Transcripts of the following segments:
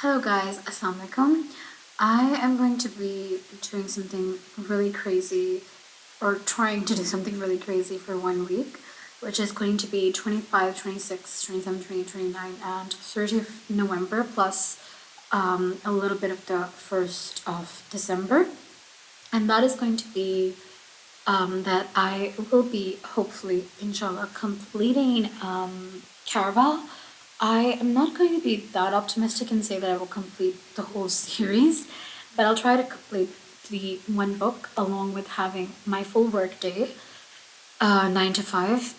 Hello guys, Assalamu alaikum. I am going to be doing something really crazy or trying to do something really crazy for 1 week, which is going to be 25, 26, 27, 28, 29, and 30th November plus a little bit of the 1st of December. And that is going to be that I will be hopefully, inshallah, completing Caraval. I am not going to be that optimistic and say that I will complete the whole series, but I'll try to complete the one book along with having my full work day, 9 to 5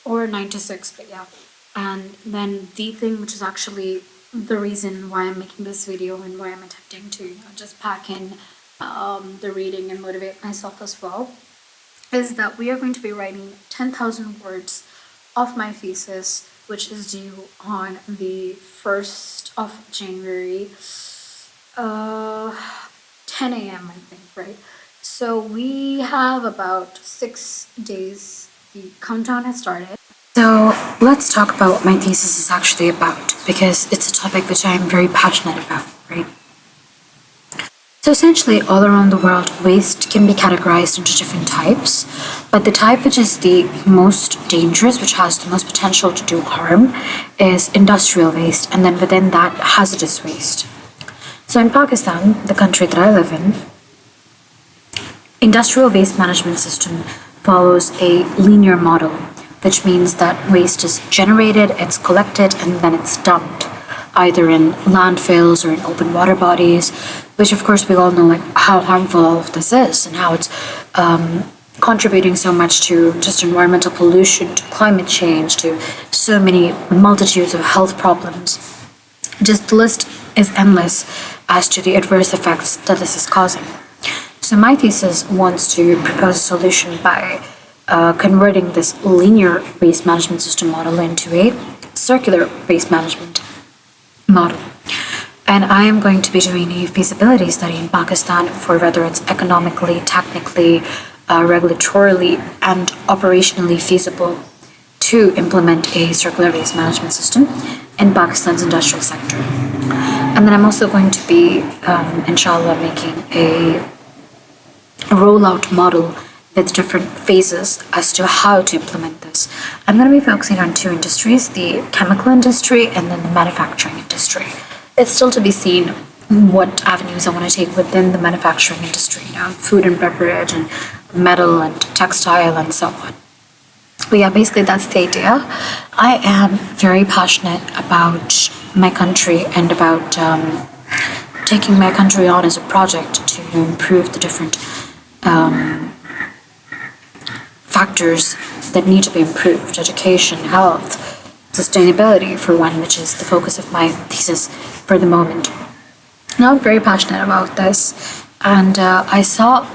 or 9 to 6, but yeah. And then the thing which is actually the reason why I'm making this video and why I'm attempting to just pack in the reading and motivate myself as well is that we are going to be writing 10,000 words of my thesis, which is due on the 1st of January, 10 a.m., I think, right? So we have about 6 days. The countdown has started. So let's talk about what my thesis is actually about, because it's a topic which I am very passionate about, right? So essentially, all around the world, waste can be categorized into different types, but the type which is the most dangerous, which has the most potential to do harm, is industrial waste, and then within that, hazardous waste. So in Pakistan, the country that I live in, industrial waste management system follows a linear model, which means that waste is generated, it's collected, and then it's dumped, either in landfills or in open water bodies, which of course we all know like how harmful all of this is and how it's contributing so much to just environmental pollution, to climate change, to so many multitudes of health problems. Just the list is endless as to the adverse effects that this is causing. So my thesis wants to propose a solution by converting this linear waste management system model into a circular waste management model. And I am going to be doing a feasibility study in Pakistan for whether it's economically, technically, regulatorily, and operationally feasible to implement a circular waste management system in Pakistan's industrial sector. And then I'm also going to be, inshallah, making a rollout model with different phases as to how to implement this. I'm going to be focusing on two industries, the chemical industry and then the manufacturing industry. It's still to be seen what avenues I want to take within the manufacturing industry, food and beverage and metal and textile and so on. But yeah, basically that's the idea. I am very passionate about my country and about taking my country on as a project to improve the different factors that need to be improved: education, health, sustainability, for one, which is the focus of my thesis for the moment. Now I'm very passionate about this, and I saw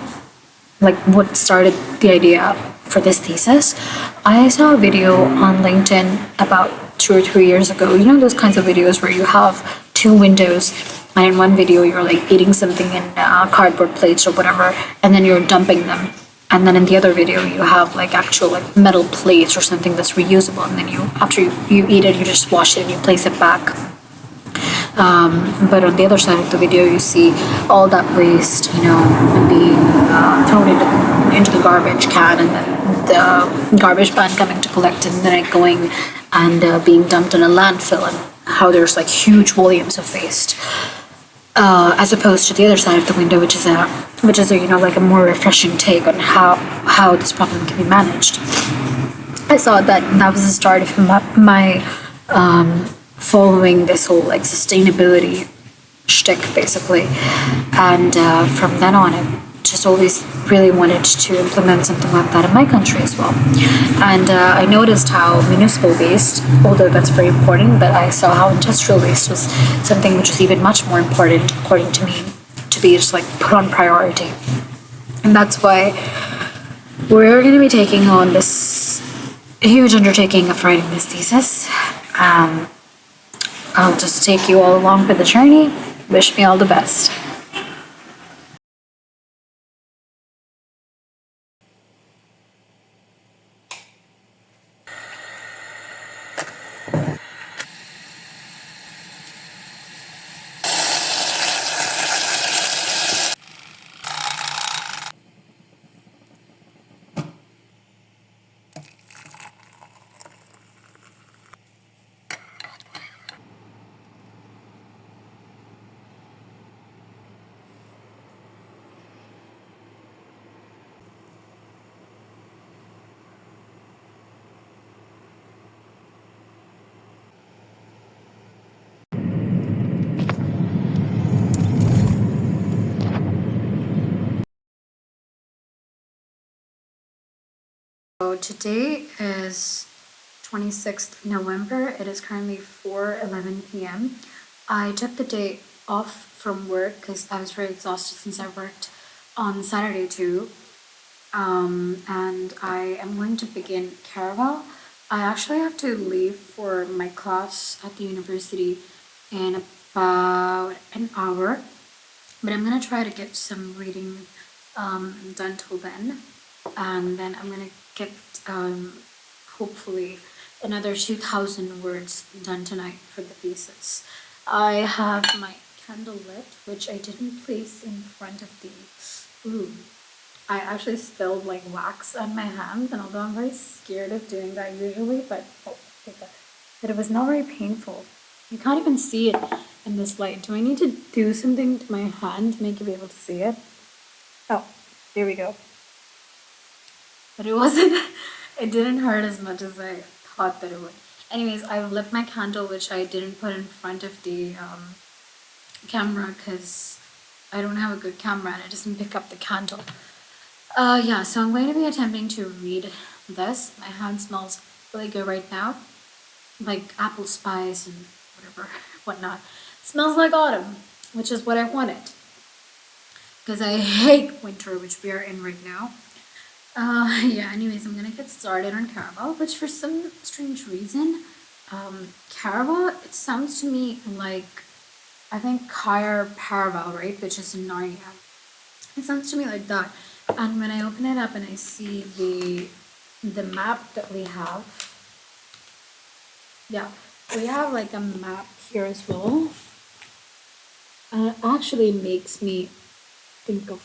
like what started the idea for this thesis. I saw a video on LinkedIn about 2 or 3 years ago. You know those kinds of videos where you have two windows, and in one video you're like eating something in cardboard plates or whatever, and then you're dumping them. And then in the other video you have like actual like metal plates or something that's reusable, and then after you eat it, you just wash it and you place it back. But on the other side of the video you see all that waste, being thrown into the garbage can, and then the garbage man coming to collect it, and then it going and being dumped in a landfill, and how there's like huge volumes of waste. As opposed to the other side of the window, which is a like a more refreshing take on how this problem can be managed. I saw that was the start of my following this whole like sustainability shtick, basically, and from then on, I just always really wanted to implement something like that in my country as well. And I noticed how municipal waste, although that's very important, but I saw how industrial waste was something which is even much more important, according to me, to be just like put on priority. And that's why we're going to be taking on this huge undertaking of writing this thesis. I'll just take you all along for the journey. Wish me all the best. So today is 26th November. It is currently 4:11 p.m. I took the day off from work because I was very exhausted since I worked on Saturday too. And I am going to begin Caraval. I actually have to leave for my class at the university in about an hour, but I'm gonna try to get some reading done till then, and then I'm gonna get hopefully another 2,000 words done tonight for the thesis. I have my candle lit, which I didn't place in front of the. Ooh, I actually spilled like wax on my hands, and although I'm very scared of doing that usually, but but it was not very painful. You can't even see it in this light. Do I need to do something to my hand to make you be able to see it? Oh, there we go. But it wasn't, it didn't hurt as much as I thought that it would. Anyways, I've lit my candle, which I didn't put in front of the camera because I don't have a good camera and it doesn't pick up the candle. Yeah, so I'm going to be attempting to read this. My hand smells really good right now, like apple spice and whatever, whatnot. It smells like autumn, which is what I wanted. Because I hate winter, which we are in right now. Yeah, anyways, I'm gonna get started on Caraval, which for some strange reason, Caraval, it sounds to me like, I think Caraval, right, which is in Narnia. It sounds to me like that. And when I open it up and I see the map that we have, yeah, we have like a map here as well. And it actually makes me think of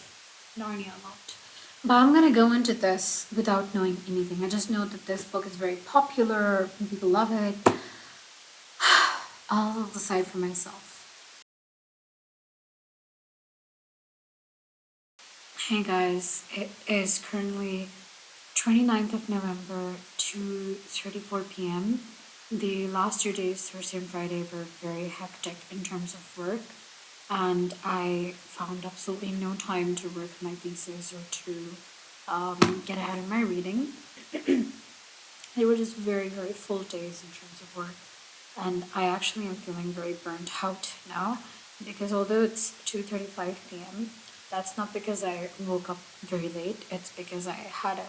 Narnia a lot. But I'm gonna go into this without knowing anything. I just know that this book is very popular, people love it. I'll decide for myself. Hey guys, it is currently 29th of November, 2:34 p.m. The last 2 days, Thursday and Friday, were very hectic in terms of work, and I found absolutely no time to work my thesis or to get ahead of my reading. They were just very, very full days in terms of work, and I actually am feeling very burnt out now because although it's 2:35 p.m., that's not because I woke up very late. It's because I had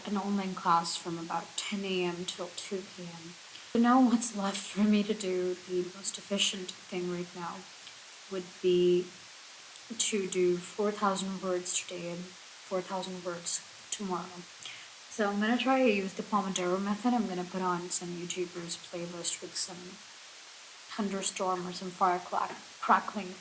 an online class from about 10 a.m. till 2 p.m. So now what's left for me to do, the most efficient thing right now, would be to do 4,000 words today and 4,000 words tomorrow. So I'm gonna try to use the Pomodoro method. I'm gonna put on some YouTubers playlist with some thunderstorm or some crackling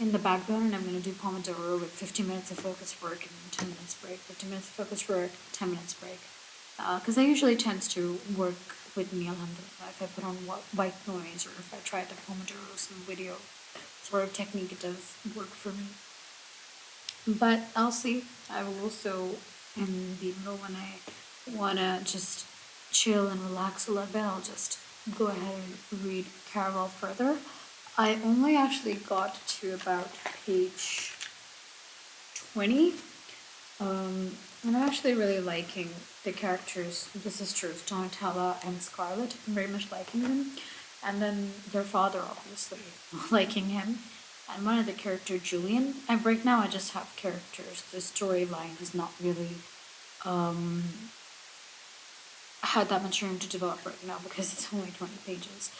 in the background, and I'm gonna do Pomodoro with 50 minutes of focus work and 10 minutes break. 50 minutes of focus work, 10 minutes break. Because I usually tends to work with me, alhamdulillah. If I put on white noise or if I try the Pomodoro some video sort of technique, it does work for me. But I'll see. I will also, in the middle when I wanna just chill and relax a little bit, I'll just go ahead and read Caraval further. I only actually got to about page 20. And I'm actually really liking the characters, the sisters, Donatella and Scarlett. I'm very much liking them. And then their father, obviously, liking him. And one of the character, Julian. And right now I just have characters. The storyline is not really had that much room to develop right now because it's only 20 pages.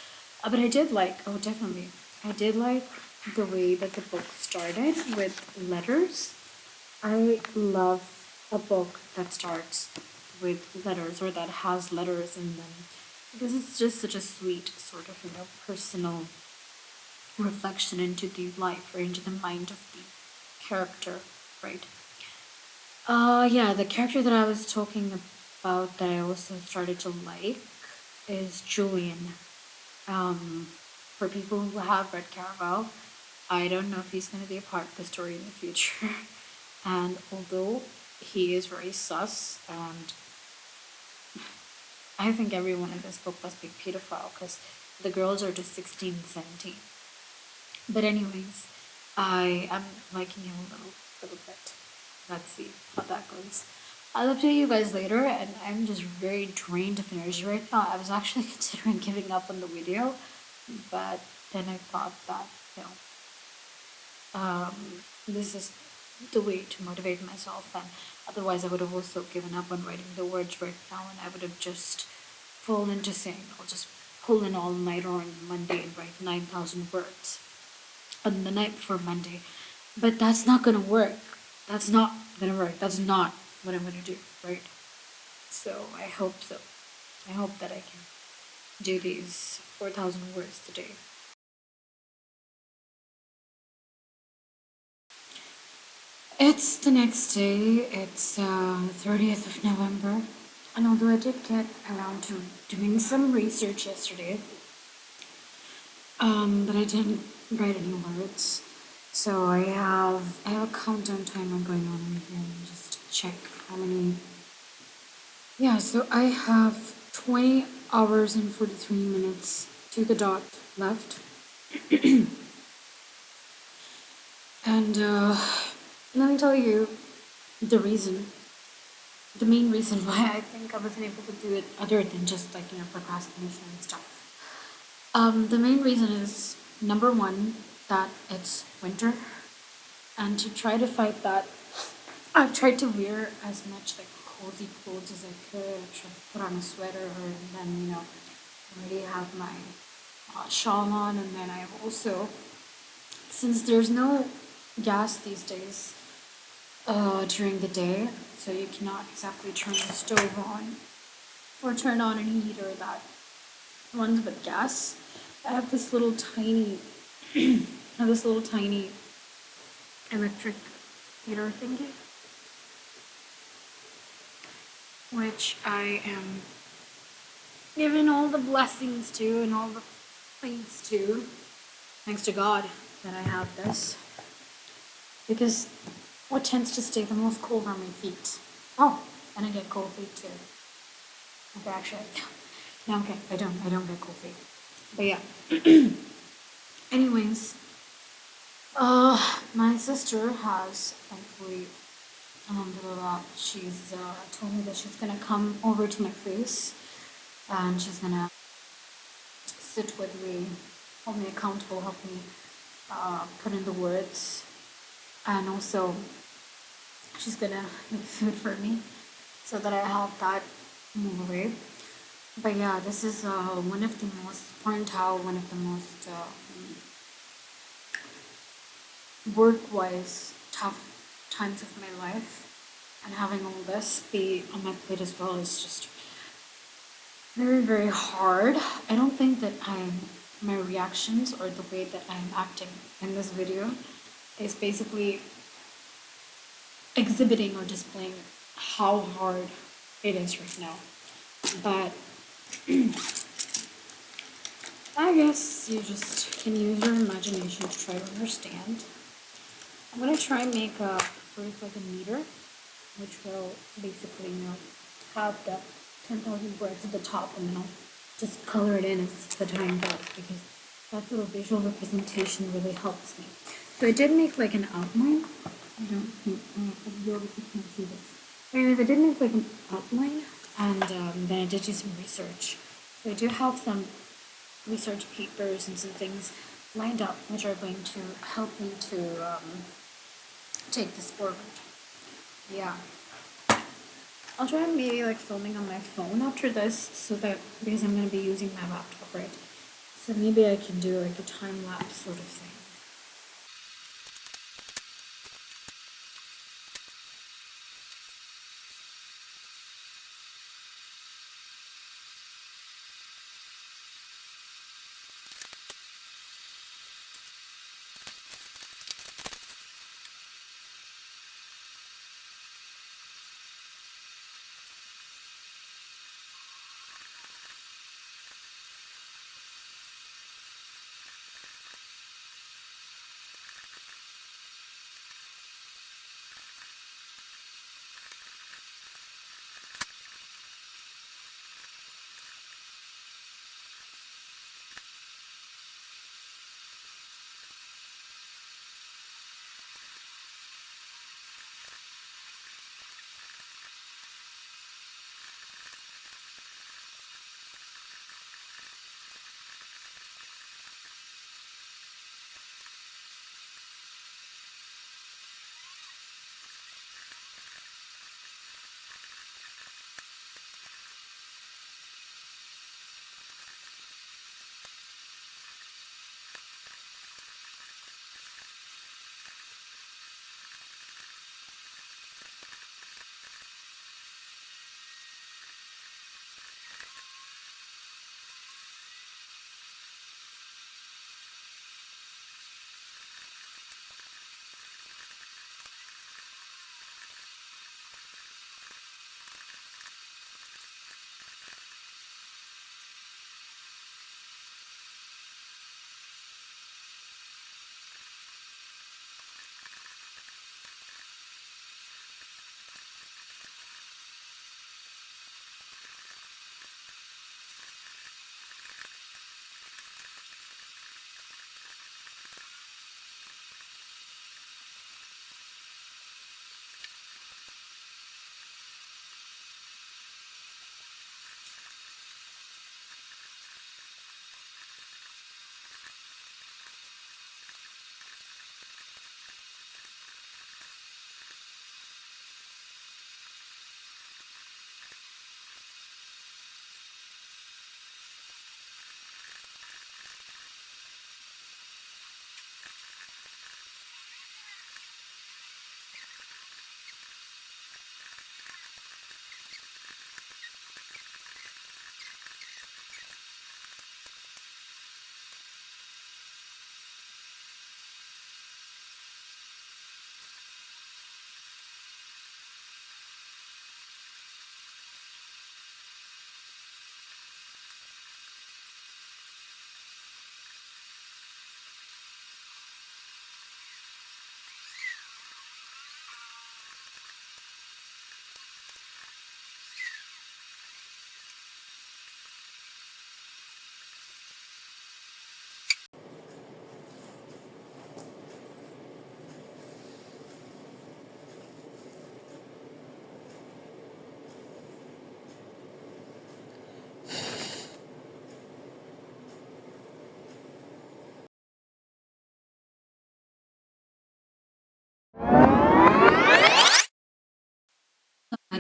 But I did like, oh definitely, I did like the way that the book started with letters. I love a book that starts with letters or that has letters in them because it's just such a sweet sort of, personal reflection into the life or into the mind of the character, right? Yeah, the character that I was talking about that I also started to like is Julian. For people who have read Caraval, I don't know if he's going to be a part of the story in the future. And although he is very sus, and I think everyone in this book must be pedophile because the girls are just 16, 17. But anyways, I am liking him a little bit. Let's see how that goes. I'll update you guys later, and I'm just very drained of energy right now. I was actually considering giving up on the video, but then I thought that, you know, this is the way to motivate myself, and otherwise I would have also given up on writing the words right now, and I would have just fallen into saying I'll just pull an all-nighter on Monday and write 9,000 words on the night before Monday. But that's not gonna work. That's not gonna work. That's not what I'm gonna do, right? So I hope so. I hope that I can do these 4,000 words today. It's the next day. It's 30th of November. And although I did get around to doing some research yesterday, but I didn't write any words. So I have a countdown timer going on right here. Let me just check how many. Yeah, so I have 20 hours and 43 minutes to the dot left. And let me tell you the reason, the main reason why I think I wasn't able to do it other than just like, procrastination and stuff. The main reason is number one, that it's winter, and to try to fight that, I've tried to wear as much like cozy clothes as I could. I tried to put on a sweater, and then already have my shawl on, and then I've also, since there's no gas these days during the day, so you cannot exactly turn the stove on or turn on any heater that runs with gas. I have this little tiny, I have this little tiny electric heater thingy, which I am given all the blessings to and all the thanks to, thanks to God that I have this. Because what tends to stay the most cold are my feet. Oh, and I get cold feet too. Okay, actually, no, okay, I don't get cold feet. But yeah. Anyways, my sister has thankfully, alhamdulillah, she's told me that she's gonna come over to my place and she's gonna sit with me, hold me accountable, help me put in the words, and also she's gonna make food for me so that I have that move away. But yeah, this is one of the most burnt out, one of the most work-wise tough times of my life, and having all this be on my plate as well is just very, very hard. I don't think that my reactions or the way that I'm acting in this video is basically exhibiting or displaying how hard it is right now. But I guess you just can use your imagination to try to understand. I'm gonna try and make a first like a meter, which will basically, have the 10,000 words at the top, and then I'll just color it in as the time goes, because that little visual representation really helps me. So I did make like an outline. I don't think you obviously can't see this. Anyways, I did make like an outline, and then I did do some research. So I do have some research papers and some things lined up, which are going to help me to take this forward. Yeah. I'll try maybe like filming on my phone after this, so that, because I'm going to be using my laptop, right? So maybe I can do like a time lapse sort of thing.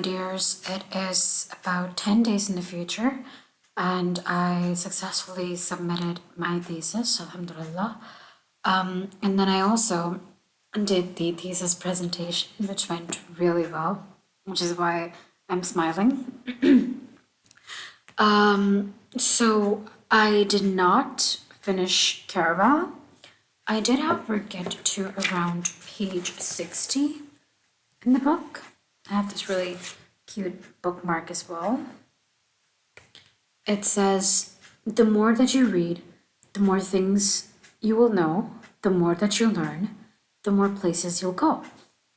dears. It is about 10 days in the future, and I successfully submitted my thesis, alhamdulillah. And then I also did the thesis presentation, which went really well, which is why I'm smiling. So I did not finish Caraval. I did, however, get to around page 60 in the book. I have this really cute bookmark as well. It says, the more that you read, the more things you will know, the more that you learn, the more places you'll go.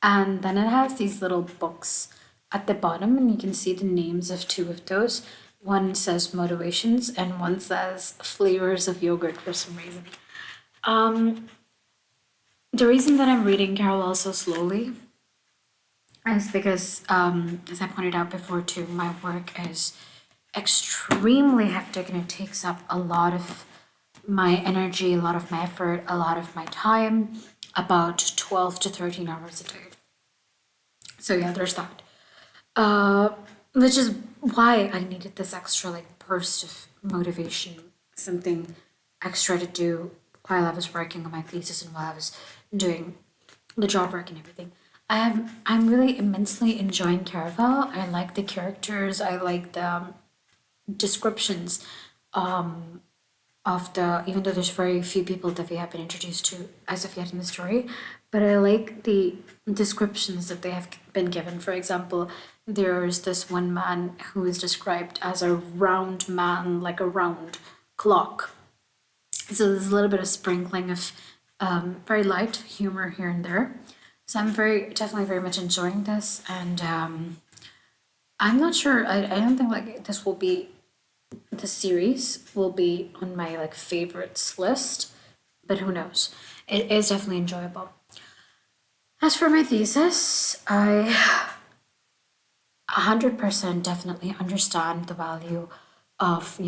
And then it has these little books at the bottom, and you can see the names of two of those. One says motivations, and one says flavors of yogurt for some reason. The reason that I'm reading Caraval so slowly is because, as I pointed out before too, my work is extremely hectic and it takes up a lot of my energy, a lot of my effort, a lot of my time, about 12 to 13 hours a day. So yeah, there's that. Which is why I needed this extra like burst of motivation, something extra to do while I was working on my thesis and while I was doing the job work and everything. I'm really immensely enjoying Caraval. I like the characters. I like the descriptions of the, even though there's very few people that we have been introduced to as of yet in the story, but I like the descriptions that they have been given. For example, there's this one man who is described as a round man, like a round clock. So there's a little bit of sprinkling of very light humor here and there. So I'm definitely very much enjoying this, and I'm not sure. I don't think like this will be, the series will be on my like favorites list, but who knows? It is definitely enjoyable. As for my thesis, I 100% definitely understand the value of,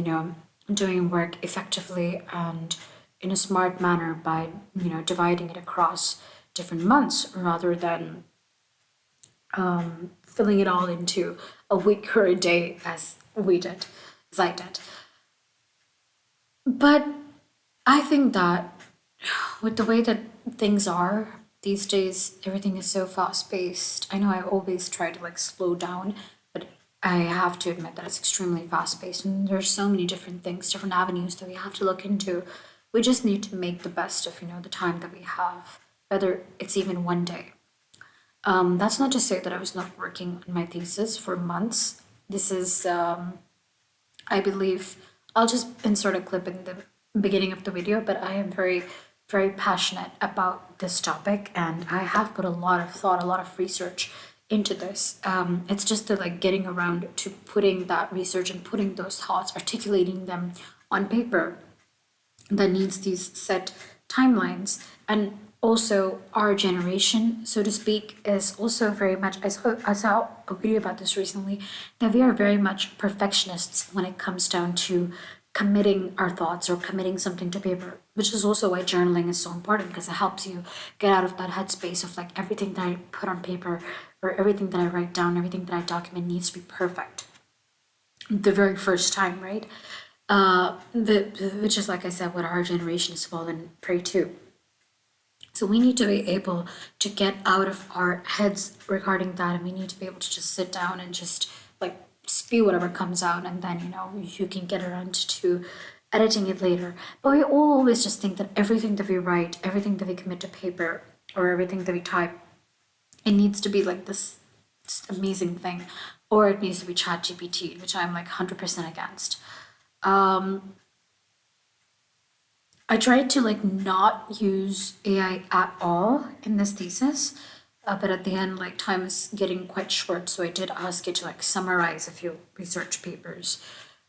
doing work effectively and in a smart manner by, dividing it across different months rather than filling it all into a week or a day as I did. But I think that with the way that things are these days, everything is so fast paced. I know I always try to like slow down, but I have to admit that it's extremely fast paced, and there's so many different things, different avenues that we have to look into. We just need to make the best of, the time that we have, whether it's even one day. That's not to say that I was not working on my thesis for months. This is, I believe, I'll just insert a clip in the beginning of the video, but I am very, very passionate about this topic, and I have put a lot of thought, a lot of research into this. It's just the like getting around to putting that research and putting those thoughts, articulating them on paper that needs these set timelines. And also our generation, so to speak, is also very much, I saw a video about this recently, that we are very much perfectionists when it comes down to committing our thoughts or committing something to paper, which is also why journaling is so important, because it helps you get out of that headspace of like everything that I put on paper or everything that I write down, everything that I document needs to be perfect the very first time, right? Which is, like I said, what our generation has fallen prey to. So we need to be able to get out of our heads regarding that, and we need to be able to just sit down and just like spew whatever comes out, and then you can get around to editing it later. But we all always just think that everything that we write, everything that we commit to paper, or everything that we type, it needs to be like this amazing thing, or it needs to be chat GPT, which I'm like 100% against. I tried to like not use AI at all in this thesis, but at the end, like time is getting quite short, so I did ask it to like summarize a few research papers.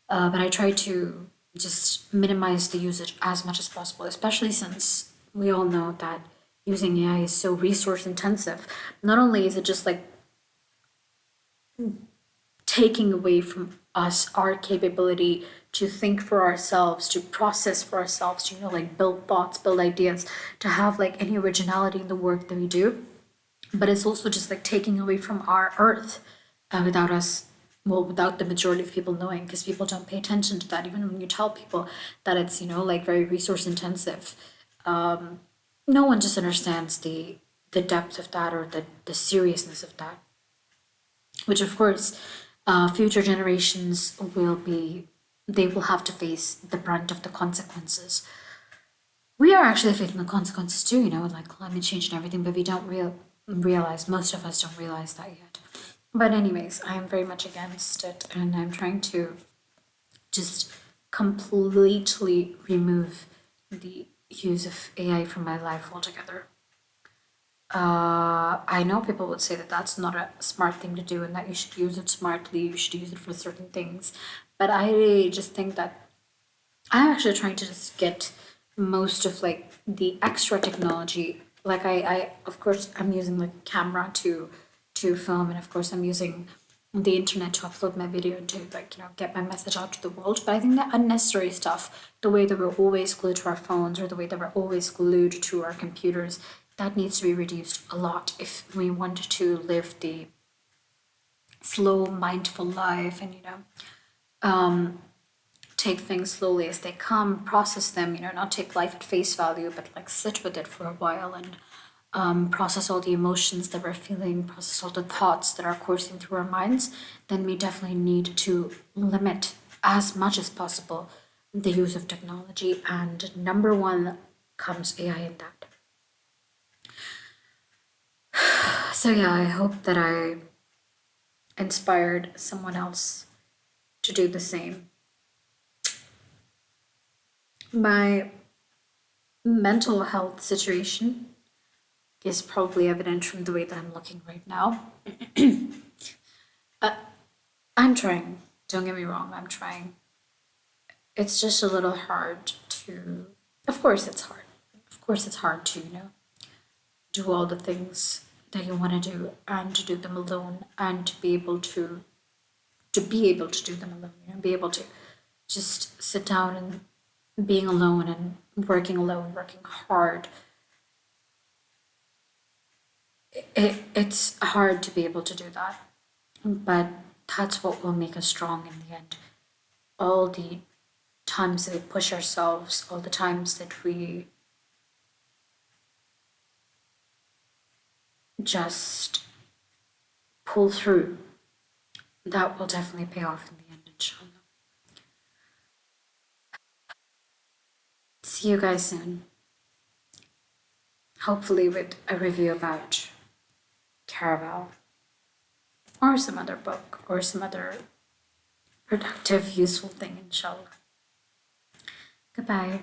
But I tried to just minimize the usage as much as possible, especially since we all know that using AI is so resource intensive. Not only is it just like taking away from us our capability to think for ourselves, to process for ourselves, to like build thoughts, build ideas, to have like any originality in the work that we do, but it's also just like taking away from our earth without us, well, without the majority of people knowing, because people don't pay attention to that. Even when you tell people that it's, like very resource intensive, no one just understands the depth of that or the seriousness of that, which of course future generations they will have to face the brunt of the consequences. We are actually facing the consequences too, like climate change and everything, but we don't realize, most of us don't realize that yet. But anyways, I am very much against it, and I'm trying to just completely remove the use of AI from my life altogether. I know people would say that that's not a smart thing to do and that you should use it smartly, you should use it for certain things. But I just think that I'm actually trying to just get most of like the extra technology. Like I of course I'm using like a camera to film, and of course I'm using the internet to upload my video and to like, get my message out to the world. But I think that unnecessary stuff, the way that we're always glued to our phones or the way that we're always glued to our computers, that needs to be reduced a lot if we want to live the slow, mindful life and, take things slowly as they come, process them, not take life at face value, but like sit with it for a while and process all the emotions that we're feeling, process all the thoughts that are coursing through our minds, then we definitely need to limit as much as possible the use of technology. And number one comes AI in that. So, yeah, I hope that I inspired someone else to do the same. My mental health situation is probably evident from the way that I'm looking right now. I'm trying, don't get me wrong, I'm trying. It's just a little hard to, of course, it's hard. Of course, it's hard to, do all the things that you want to do and to do them alone and to be able to do them alone, be able to just sit down and being alone and working alone, working hard. It's hard to be able to do that, but that's what will make us strong in the end. All the times that we push ourselves, all the times that we just pull through, that will definitely pay off in the end, inshallah. See you guys soon. Hopefully, with a review about Caraval or some other book or some other productive, useful thing, inshallah. Goodbye.